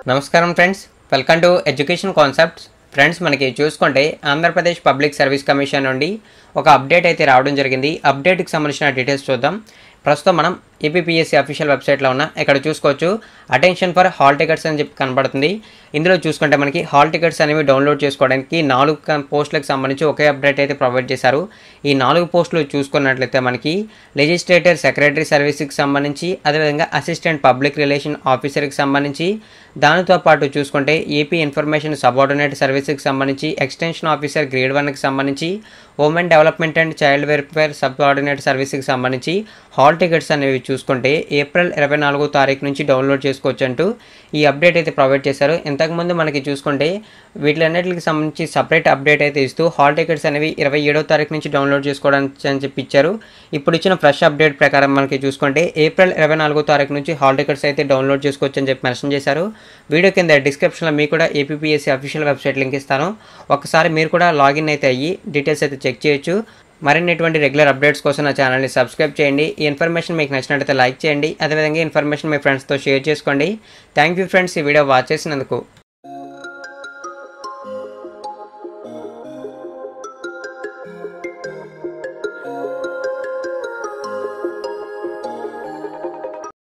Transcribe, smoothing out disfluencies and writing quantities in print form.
నమస్కారం friends, welcome to education concepts. Friends, మనకి చూసుకుంటే ఆంధ్రప్రదేశ్ పబ్లిక్ సర్వీస్ కమిషన్ నుండి ఒక అప్డేట్ అయితే రావడం జరిగింది. అప్డేట్కి సంబంధించిన డీటెయిల్స్ చూద్దాం. ప్రస్తుతం మనం ఏపీపీఎస్సీ అఫీషియల్ వెబ్సైట్లో ఉన్న ఇక్కడ చూసుకోవచ్చు, అటెన్షన్ ఫర్ హాల్ టికెట్స్ అని చెప్పి కనబడుతుంది. ఇందులో చూసుకుంటే మనకి హాల్ టికెట్స్ అనేవి డౌన్లోడ్ చేసుకోవడానికి 4 పోస్టులకు సంబంధించి ఒకే అప్డేట్ అయితే ప్రొవైడ్ చేశారు. ఈ 4 పోస్టులు చూసుకున్నట్లయితే మనకి లెజిస్లేటర్ సెక్రటరీ సర్వీస్కి సంబంధించి, అదేవిధంగా అసిస్టెంట్ పబ్లిక్ రిలేషన్ ఆఫీసర్కి సంబంధించి, దానితో పాటు చూసుకుంటే ఏపీ ఇన్ఫర్మేషన్ సబార్డినేట్ సర్వీస్కి సంబంధించి, ఎక్స్టెన్షన్ ఆఫీసర్ గ్రేడ్ 1కి సంబంధించి, women development and child welfare subordinate సర్వీస్కి సంబంధించి హాల్ టికెట్స్ అనేవి చూసుకుంటే ఏప్రిల్ 24వ తారీఖు నుంచి డౌన్లోడ్ చేసుకోవచ్చు అంటూ ఈ అప్డేట్ అయితే ప్రొవైడ్ చేశారు. ఇంతకుముందు మనకి చూసుకుంటే వీటిలన్నిటికి సంబంధించి సపరేట్ అప్డేట్ అయితే ఇస్తూ హాల్ టికెట్స్ అనేవి 27వ తారీఖు నుంచి డౌన్లోడ్ చేసుకోవడానికి అని చెప్పి ఇచ్చారు. ఇప్పుడు ఇచ్చిన ఫ్రెష్ అప్డేట్ ప్రకారం మనకి చూసుకుంటే ఏప్రిల్ 24వ తారీఖు నుంచి హాల్ టికెట్స్ అయితే డౌన్లోడ్ చేసుకోవచ్చు అని చెప్పి మెన్షన్ చేశారు. వీడియో కింద డిస్క్రిప్షన్లో మీకు కూడా ఏపీపీఎస్సీ అఫీషియల్ వెబ్సైట్ లింక్ ఇస్తాను. ఒకసారి మీరు కూడా లాగిన్ అయితే అయ్యి డీటెయిల్స్ అయితే చెక్ చేయొచ్చు. మరిన్ని ఇటువంటి రెగ్యులర్ అప్డేట్స్ కోసం నా ఛానల్ని సబ్స్క్రైబ్ చేయండి. ఈ ఇన్ఫర్మేషన్ మీకు నచ్చినట్లయితే లైక్ చేయండి. అదేవిధంగా ఇన్ఫర్మేషన్ మీ ఫ్రెండ్స్తో షేర్ చేసుకోండి. థ్యాంక్ యూ ఫ్రెండ్స్, ఈ వీడియో వాచ్ చేసినందుకు.